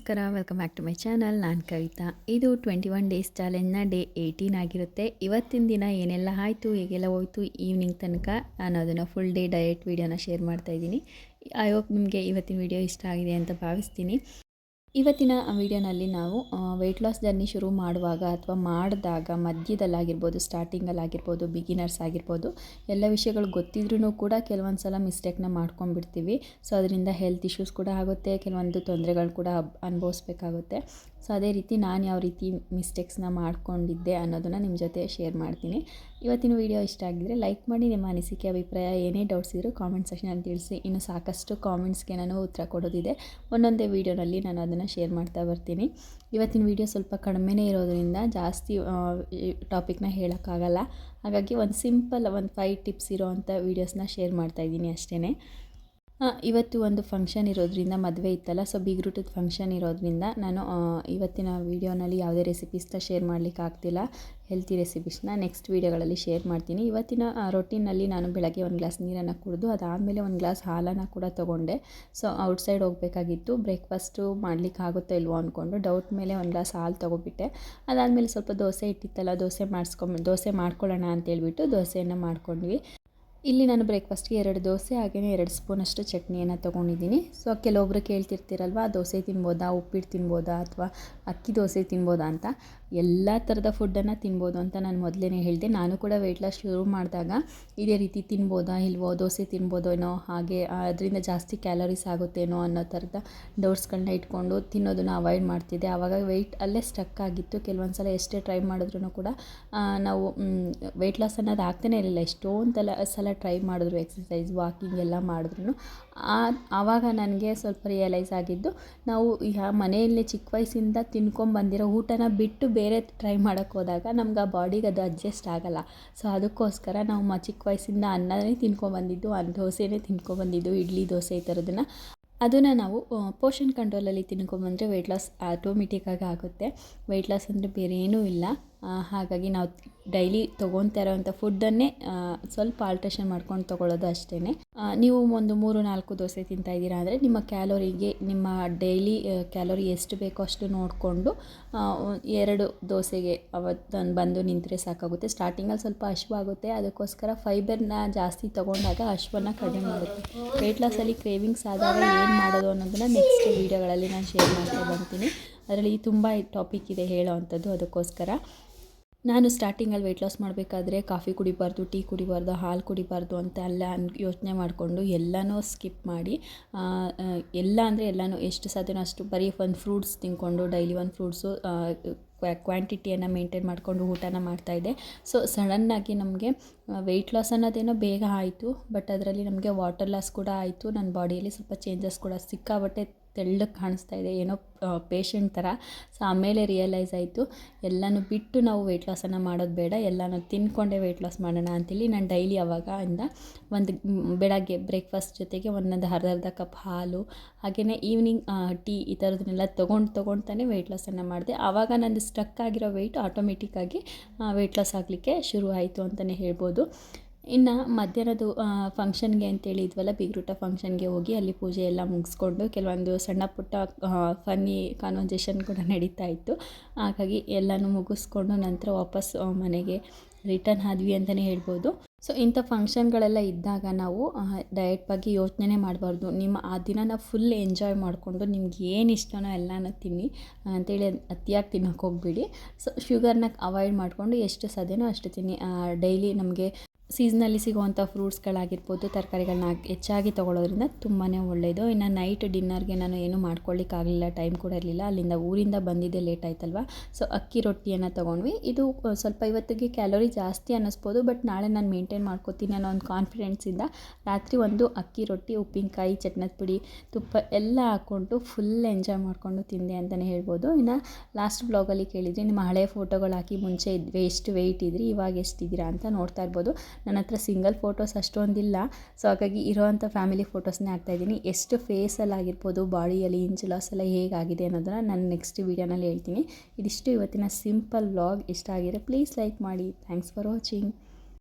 ನಮಸ್ಕಾರ, welcome back to my channel. ನಾನು ಕವಿತಾ. ಇದು 21 ಡೇಸ್ ಚಾಲೆಂಜ್ನ ಡೇ 18 ಆಗಿರುತ್ತೆ. ಇವತ್ತಿನ ದಿನ ಏನೆಲ್ಲ ಆಯಿತು, ಹೇಗೆಲ್ಲ ಹೋಯಿತು ಈವ್ನಿಂಗ್ ತನಕ ನಾನು ಅದನ್ನು ಫುಲ್ ಡೇ ಡಯಟ್ ವೀಡಿಯೋನ ಶೇರ್ ಮಾಡ್ತಾಯಿದ್ದೀನಿ. ಐ ಹೋಪ್ ನಿಮಗೆ ಇವತ್ತಿನ ವೀಡಿಯೋ ಇಷ್ಟ ಆಗಿದೆ ಅಂತ ಭಾವಿಸ್ತೀನಿ. ಇವತ್ತಿನ ವಿಡಿಯೋನಲ್ಲಿ ನಾವು ವೆಯ್ಟ್ ಲಾಸ್ ಜರ್ನಿ ಶುರು ಮಾಡುವಾಗ ಅಥವಾ ಮಾಡಿದಾಗ ಮಧ್ಯದಲ್ಲಾಗಿರ್ಬೋದು, ಸ್ಟಾರ್ಟಿಂಗಲ್ಲಾಗಿರ್ಬೋದು, ಬಿಗಿನರ್ಸ್ ಆಗಿರ್ಬೋದು, ಎಲ್ಲ ವಿಷಯಗಳು ಗೊತ್ತಿದ್ರೂ ಕೂಡ ಕೆಲವೊಂದು ಸಲ ಮಿಸ್ಟೇಕ್ನ ಮಾಡ್ಕೊಂಡ್ಬಿಡ್ತೀವಿ. ಸೊ ಅದರಿಂದ ಹೆಲ್ತ್ ಇಶ್ಯೂಸ್ ಕೂಡ ಆಗುತ್ತೆ, ಕೆಲವೊಂದು ತೊಂದರೆಗಳು ಕೂಡ ಅನುಭವಿಸ್ಬೇಕಾಗುತ್ತೆ. ಸೊ ಅದೇ ರೀತಿ ನಾನು ಯಾವ ರೀತಿ ಮಿಸ್ಟೇಕ್ಸ್ನ ಮಾಡ್ಕೊಂಡಿದ್ದೆ ಅನ್ನೋದನ್ನು ನಿಮ್ಮ ಜೊತೆ ಶೇರ್ ಮಾಡ್ತೀನಿ. ಇವತ್ತಿನ ವಿಡಿಯೋ ಇಷ್ಟ ಆಗಿದ್ದರೆ ಲೈಕ್ ಮಾಡಿ, ನಿಮ್ಮ ಅನಿಸಿಕೆ ಅಭಿಪ್ರಾಯ ಏನೇ ಡೌಟ್ಸ್ ಇದ್ದರೂ ಕಾಮೆಂಟ್ ಸೆಕ್ಷನಲ್ಲಿ ತಿಳಿಸಿ. ಇನ್ನು ಸಾಕಷ್ಟು ಕಾಮೆಂಟ್ಸ್ಗೆ ನಾನು ಉತ್ತರ ಕೊಡೋದಿದೆ. ಒಂದೊಂದೇ ವೀಡಿಯೋನಲ್ಲಿ ನಾನು ಅದನ್ನು ಶೇರ್ ಮಾಡ್ತಾ ಬರ್ತೀನಿ. ಇವತ್ತಿನ ವೀಡಿಯೋ ಸ್ವಲ್ಪ ಕಡಿಮೆನೇ ಇರೋದರಿಂದ ಜಾಸ್ತಿ ಟಾಪಿಕ್ನ ಹೇಳೋಕ್ಕಾಗಲ್ಲ. ಹಾಗಾಗಿ ಒಂದು ಸಿಂಪಲ್ 5 ಟಿಪ್ಸ್ ಇರೋವಂಥ ವೀಡಿಯೋಸ್ನ ಶೇರ್ ಮಾಡ್ತಾಯಿದ್ದೀನಿ ಅಷ್ಟೇ. ಇವತ್ತು ಒಂದು ಫಂಕ್ಷನ್ ಇರೋದ್ರಿಂದ, ಮದುವೆ ಇತ್ತಲ್ಲ, ಸೊ ಬೀಗ್ರೂಟದ ಫಂಕ್ಷನ್ ಇರೋದ್ರಿಂದ ನಾನು ಇವತ್ತಿನ ವೀಡಿಯೋನಲ್ಲಿ ಯಾವುದೇ ರೆಸಿಪೀಸ್ನ ಶೇರ್ ಮಾಡಲಿಕ್ಕೆ ಆಗ್ತಿಲ್ಲ. ಹೆಲ್ತಿ ರೆಸಿಪೀಸ್ನ ನೆಕ್ಸ್ಟ್ ವೀಡಿಯೋಗಳಲ್ಲಿ ಶೇರ್ ಮಾಡ್ತೀನಿ. ಇವತ್ತಿನ ರೊಟೀನಲ್ಲಿ ನಾನು ಬೆಳಗ್ಗೆ 1 ಗ್ಲಾಸ್ ನೀರನ್ನು ಕುಡಿದು ಅದಾದಮೇಲೆ 1 ಗ್ಲಾಸ್ ಹಾಲನ್ನು ಕೂಡ ತೊಗೊಂಡೆ. ಸೊ ಔಟ್ಸೈಡ್ ಹೋಗಬೇಕಾಗಿತ್ತು, ಬ್ರೇಕ್ಫಾಸ್ಟು ಮಾಡಲಿಕ್ಕೆ ಆಗುತ್ತೋ ಇಲ್ವೋ ಅಂದ್ಕೊಂಡು ಡೌಟ್ ಮೇಲೆ 1 ಗ್ಲಾಸ್ ಹಾಲು ತೊಗೊಬಿಟ್ಟೆ. ಅದಾದಮೇಲೆ ಸ್ವಲ್ಪ ದೋಸೆ ಇಟ್ಟಿತ್ತಲ್ಲ, ದೋಸೆ ಮಾಡ್ಕೊಳ್ಳೋಣ ಅಂತೇಳ್ಬಿಟ್ಟು ದೋಸೆಯನ್ನು ಮಾಡ್ಕೊಂಡ್ವಿ. ಇಲ್ಲಿ ನಾನು ಬ್ರೇಕ್ಫಾಸ್ಟ್ಗೆ 2 ದೋಸೆ ಹಾಗೆಯೇ 2 ಸ್ಪೂನಷ್ಟು ಚಟ್ನಿಯನ್ನು ತೊಗೊಂಡಿದ್ದೀನಿ. ಸೊ ಕೆಲವೊಬ್ಬರು ಕೇಳ್ತಿರ್ತೀರಲ್ವ, ದೋಸೆ ತಿನ್ಬೋದಾ, ಉಪ್ಪಿಟ್ಟು ತಿನ್ಬೋದಾ, ಅಥವಾ ಅಕ್ಕಿ ದೋಸೆ ತಿನ್ಬೋದಾ ಅಂತ. ಎಲ್ಲ ಥರದ ಫುಡ್ಡನ್ನು ತಿನ್ಬೋದು ಅಂತ ನಾನು ಮೊದಲೇ ಹೇಳಿದೆ. ನಾನು ಕೂಡ ವೆಯ್ಟ್ ಲಾಸ್ ಶುರು ಮಾಡಿದಾಗ ಇದೇ ರೀತಿ ತಿನ್ಬೋದಾ ಇಲ್ವೋ, ದೋಸೆ ತಿನ್ಬೋದೋ ಏನೋ, ಹಾಗೆ ಅದರಿಂದ ಜಾಸ್ತಿ ಕ್ಯಾಲರೀಸ್ ಆಗುತ್ತೇನೋ ಅನ್ನೋ ಥರದ ಡೌಟ್ಸ್ಗಳನ್ನ ಇಟ್ಕೊಂಡು ತಿನ್ನೋದನ್ನು ಅವಾಯ್ಡ್ ಮಾಡ್ತಿದ್ದೆ. ಆವಾಗ ವೆಯ್ಟ್ ಅಲ್ಲೇ ಸ್ಟಕ್ ಆಗಿತ್ತು. ಕೆಲವೊಂದು ಸಲ ಎಷ್ಟೇ ಟ್ರೈ ಮಾಡಿದ್ರೂ ಕೂಡ ನಾವು ವೆಯ್ಟ್ ಲಾಸ್ ಅನ್ನೋದು ಆಗ್ತಾನೇ ಇರಲಿಲ್ಲ. ಎಷ್ಟೊಂದು ಸಲ ಟ್ರೈ ಮಾಡಿದ್ರು, ಎಕ್ಸಸೈಸ್ ವಾಕಿಂಗ್ ಎಲ್ಲ ಮಾಡಿದ್ರು. ಆವಾಗ ನನಗೆ ಸ್ವಲ್ಪ ರಿಯಲೈಸ್ ಆಗಿದ್ದು, ನಾವು ಮನೆಯಲ್ಲೇ ಚಿಕ್ಕ ವಯಸ್ಸಿಂದ ತಿನ್ಕೊಂಬಂದಿರೋ ಊಟನ ಬಿಟ್ಟು ಬೇರೆ ಟ್ರೈ ಮಾಡೋಕ್ಕೆ ಹೋದಾಗ ನಮ್ಗೆ ಆ ಬಾಡಿಗೆ ಅದು ಅಡ್ಜಸ್ಟ್ ಆಗೋಲ್ಲ. ಸೊ ಅದಕ್ಕೋಸ್ಕರ ನಾವು ಚಿಕ್ಕ ವಯಸ್ಸಿಂದ ಅನ್ನನೇ ತಿನ್ಕೊಂಬಂದಿದ್ದು, ದೋಸೆನೇ ತಿನ್ಕೊಂಬಂದಿದ್ದು, ಇಡ್ಲಿ ದೋಸೆ ಈ ಥರದನ್ನು ಅದನ್ನು ನಾವು ಪೋರ್ಷನ್ ಕಂಟ್ರೋಲಲ್ಲಿ ತಿನ್ಕೊಂಬಂದರೆ ವೆಯ್ಟ್ ಲಾಸ್ ಆಟೋಮೆಟಿಕ್ಕಾಗಿ ಆಗುತ್ತೆ. ವೆಯ್ಟ್ ಲಾಸ್ ಅಂದರೆ ಬೇರೆ ಏನೂ ಇಲ್ಲ. ಹಾಗಾಗಿ ನಾವು ಡೈಲಿ ತೊಗೊತಾ ಇರೋವಂಥ ಫುಡ್ಡನ್ನೇ ಸ್ವಲ್ಪ ಆಲ್ಟ್ರೇಷನ್ ಮಾಡ್ಕೊಂಡು ತೊಗೊಳ್ಳೋದು ಅಷ್ಟೇ. ನೀವು ಒಂದು 3-4 ದೋಸೆ ತಿಂತಾಯಿದ್ದೀರಾ ಅಂದರೆ ನಿಮ್ಮ ಕ್ಯಾಲೋರಿಗೆ, ನಿಮ್ಮ ಡೈಲಿ ಕ್ಯಾಲೋರಿ ಎಷ್ಟು ಬೇಕೋ ಅಷ್ಟು ನೋಡಿಕೊಂಡು 2 ದೋಸೆಗೆ ಅವತ್ತು ಬಂದು ನಿಂತರೆ ಸಾಕಾಗುತ್ತೆ. ಸ್ಟಾರ್ಟಿಂಗಲ್ಲಿ ಸ್ವಲ್ಪ ಹಶ್ವಾಗುತ್ತೆ, ಅದಕ್ಕೋಸ್ಕರ ಫೈಬರ್ನ ಜಾಸ್ತಿ ತೊಗೊಂಡಾಗ ಹಶ್ವನ್ನು ಕಡಿಮೆ ಮಾಡುತ್ತೆ. ವೆಯ್ಟ್ ಲಾಸಲ್ಲಿ ಕ್ರೇವಿಂಗ್ಸ್ ಆದಾಗ ಏನು ಮಾಡೋದು ಅನ್ನೋದನ್ನು ನೆಕ್ಸ್ಟ್ ವೀಡಿಯೋಗಳಲ್ಲಿ ನಾನು ಶೇರ್ ಮಾಡ್ತಾ ಬರ್ತೀನಿ. ಅದರಲ್ಲಿ ತುಂಬ ಟಾಪಿಕ್ ಇದೆ ಹೇಳೋ ಅಂಥದ್ದು. ಅದಕ್ಕೋಸ್ಕರ ನಾನು ಸ್ಟಾರ್ಟಿಂಗಲ್ಲಿ ವೆಯ್ಟ್ ಲಾಸ್ ಮಾಡಬೇಕಾದ್ರೆ ಕಾಫಿ ಕುಡಿಬಾರ್ದು, ಟೀ ಕುಡಿಬಾರ್ದು, ಹಾಲು ಕುಡಿಬಾರ್ದು ಅಂತ ಎಲ್ಲ ಯೋಚನೆ ಮಾಡಿಕೊಂಡು ಎಲ್ಲನೂ ಸ್ಕಿಪ್ ಮಾಡಿ, ಎಲ್ಲ ಅಂದರೆ ಎಲ್ಲನೂ ಎಷ್ಟು ಸಾಧ್ಯನೋ ಅಷ್ಟು ಬರೀ ಒಂದು ಫ್ರೂಟ್ಸ್ ತಿಂದ್ಕೊಂಡು ಡೈಲಿ 1 ಫ್ರೂಟ್ಸು ಕ್ವಾಂಟಿಟಿಯನ್ನು ಮೇಂಟೈನ್ ಮಾಡಿಕೊಂಡು ಊಟನ ಮಾಡ್ತಾಯಿದ್ದೆ. ಸೊ ಸಡನ್ನಾಗಿ ನಮಗೆ ವೆಯ್ಟ್ ಲಾಸ್ ಅನ್ನೋದೇನೋ ಬೇಗ ಆಯಿತು, ಬಟ್ ಅದರಲ್ಲಿ ನಮಗೆ ವಾಟರ್ ಲಾಸ್ ಕೂಡ ಆಯಿತು. ನನ್ನ ಬಾಡಿಯಲ್ಲಿ ಸ್ವಲ್ಪ ಚೇಂಜಸ್ ಕೂಡ ಸಿಕ್ಕಾಬಟ್ಟೆ ತೆಳ್ಳಗೆ ಕಾಣಿಸ್ತಾ ಇದೆ, ಏನೋ ಪೇಷಂಟ್ ಥರ. ಸೊ ಆಮೇಲೆ ರಿಯಲೈಸ್ ಆಯಿತು, ಎಲ್ಲನೂ ಬಿಟ್ಟು ನಾವು ವೆಯ್ಟ್ ಲಾಸನ್ನು ಮಾಡೋದು ಬೇಡ, ಎಲ್ಲನೂ ತಿನ್ಕೊಂಡೇ ವೆಯ್ಟ್ ಲಾಸ್ ಮಾಡೋಣ ಅಂತೇಳಿ ನಾನು ಡೈಲಿ ಅವಾಗಿಂದ ಬೆಳಗ್ಗೆ ಬ್ರೇಕ್ಫಾಸ್ಟ್ ಜೊತೆಗೆ ಅರ್ಧ ಕಪ್ ಹಾಲು, ಹಾಗೆಯೇ ಈವ್ನಿಂಗ್ ಟೀ ಈ ಥರದನ್ನೆಲ್ಲ ತೊಗೊಳ್ತಾನೆ ವೆಯ್ಟ್ ಲಾಸನ್ನು ಮಾಡಿದೆ. ಆವಾಗ ನಂದು ಸ್ಟಕ್ ಆಗಿರೋ ವೆಯ್ಟ್ ಆಟೋಮೆಟಿಕ್ಕಾಗಿ ವೆಯ್ಟ್ ಲಾಸ್ ಆಗಲಿಕ್ಕೆ ಶುರು ಆಯಿತು ಅಂತಲೇ ಹೇಳ್ಬೋದು. ಇನ್ನು ಮಧ್ಯಾಹ್ನದ ಫಂಕ್ಷನ್ಗೆ ಅಂತೇಳಿ ಇದ್ವಲ್ಲ, ಬೀಗ್ರೂಟ ಫಂಕ್ಷನ್ಗೆ ಹೋಗಿ ಅಲ್ಲಿ ಪೂಜೆ ಎಲ್ಲ ಮುಗಿಸ್ಕೊಂಡು ಕೆಲವೊಂದು ಸಣ್ಣ ಪುಟ್ಟ ಫನ್ನಿ ಕಾನ್ವರ್ಸೇಷನ್ ಕೂಡ ನಡೀತಾ ಇತ್ತು. ಹಾಗಾಗಿ ಎಲ್ಲನೂ ಮುಗಿಸ್ಕೊಂಡು ನಂತರ ವಾಪಸ್ ಮನೆಗೆ ರಿಟರ್ನ್ ಆದ್ವಿ ಅಂತಲೇ ಹೇಳ್ಬೋದು. ಸೊ ಇಂಥ ಫಂಕ್ಷನ್ಗಳೆಲ್ಲ ಇದ್ದಾಗ ನಾವು ಡಯಟ್ ಬಗ್ಗೆ ಯೋಚನೆ ಮಾಡಬಾರ್ದು. ಆ ದಿನ ಫುಲ್ ಎಂಜಾಯ್ ಮಾಡಿಕೊಂಡು ನಿಮ್ಗೆ ಏನು ಇಷ್ಟನೋ ಎಲ್ಲನೂ ತಿನ್ನಿ ಅಂತೇಳಿ ಅತಿಯಾಗಿ ತಿನ್ನೋಕೆ ಹೋಗ್ಬಿಡಿ. ಸೊ ಶುಗರ್ನ ಅವಾಯ್ಡ್ ಮಾಡಿಕೊಂಡು ಎಷ್ಟು ಸಾಧ್ಯನೋ ಅಷ್ಟು ತಿನ್ನಿ. ಡೈಲಿ ನಮಗೆ ಸೀಸನಲ್ಲಿ ಸಿಗುವಂಥ ಫ್ರೂಟ್ಸ್ಗಳಾಗಿರ್ಬೋದು, ತರಕಾರಿಗಳನ್ನ ಹೆಚ್ಚಾಗಿ ತೊಗೊಳ್ಳೋದ್ರಿಂದ ತುಂಬಾ ಒಳ್ಳೆಯದು. ಇನ್ನು ನೈಟ್ ಡಿನ್ನರ್ಗೆ ನಾನು ಏನೂ ಮಾಡ್ಕೊಳ್ಳಿಕ್ಕಾಗಲಿಲ್ಲ, ಟೈಮ್ ಕೂಡ ಇರಲಿಲ್ಲ. ಅಲ್ಲಿಂದ ಊರಿಂದ ಬಂದಿದ್ದೆ ಲೇಟ್ ಆಯ್ತಲ್ವ. ಸೊ ಅಕ್ಕಿ ರೊಟ್ಟಿಯನ್ನು ತೊಗೊಂಡ್ವಿ. ಇದು ಸ್ವಲ್ಪ ಇವತ್ತಿಗೆ ಕ್ಯಾಲೋರಿ ಜಾಸ್ತಿ ಅನ್ನಿಸ್ಬೋದು, ಬಟ್ ನಾಳೆ ನಾನು ಮೇಂಟೈನ್ ಮಾಡ್ಕೋತೀನಿ ಅನ್ನೋ ಒಂದು ಕಾನ್ಫಿಡೆನ್ಸಿಂದ ರಾತ್ರಿ ಒಂದು ಅಕ್ಕಿ ರೊಟ್ಟಿ, ಉಪ್ಪಿನಕಾಯಿ, ಚಟ್ನದ ಪುಡಿ, ತುಪ್ಪ ಎಲ್ಲ ಹಾಕ್ಕೊಂಡು ಫುಲ್ ಎಂಜಾಯ್ ಮಾಡಿಕೊಂಡು ತಿಂದೆ ಅಂತಲೇ ಹೇಳ್ಬೋದು. ಇನ್ನು ಲಾಸ್ಟ್ ಬ್ಲಾಗಲ್ಲಿ ಕೇಳಿದ್ರಿ, ನಿಮ್ಮ ಹಳೆ ಫೋಟೋಗಳು ಹಾಕಿ ಮುಂಚೆ ಎಷ್ಟು ವೆಯ್ಟ್ ಇದ್ರಿ, ಇವಾಗ ಎಷ್ಟಿದ್ದೀರಾ ಅಂತ ನೋಡ್ತಾ ಇರ್ಬೋದು. ನನ್ನ ಹತ್ರ ಸಿಂಗಲ್ ಫೋಟೋಸ್ ಅಷ್ಟೊಂದಿಲ್ಲ. ಸೊ ಹಾಗಾಗಿ ಇರೋವಂಥ ಫ್ಯಾಮಿಲಿ ಫೋಟೋಸ್ನೇ ಹಾಕ್ತಾಯಿದ್ದೀನಿ. ಎಷ್ಟು ಫೇಸಲ್ಲಿ ಆಗಿರ್ಬೋದು, ಬಾಡಿಯಲ್ಲಿ ಇಂಚ್ ಲಾಸ್ ಎಲ್ಲ ಹೇಗಾಗಿದೆ ಅನ್ನೋದನ್ನು ನಾನು ನೆಕ್ಸ್ಟ್ ವೀಡಿಯೋನಲ್ಲಿ ಹೇಳ್ತೀನಿ. ಇದಿಷ್ಟು ಇವತ್ತಿನ ಸಿಂಪಲ್ ವ್ಲಾಗ್. ಇಷ್ಟ ಆಗಿದ್ರೆ ಪ್ಲೀಸ್ ಲೈಕ್ ಮಾಡಿ. Thanks for watching.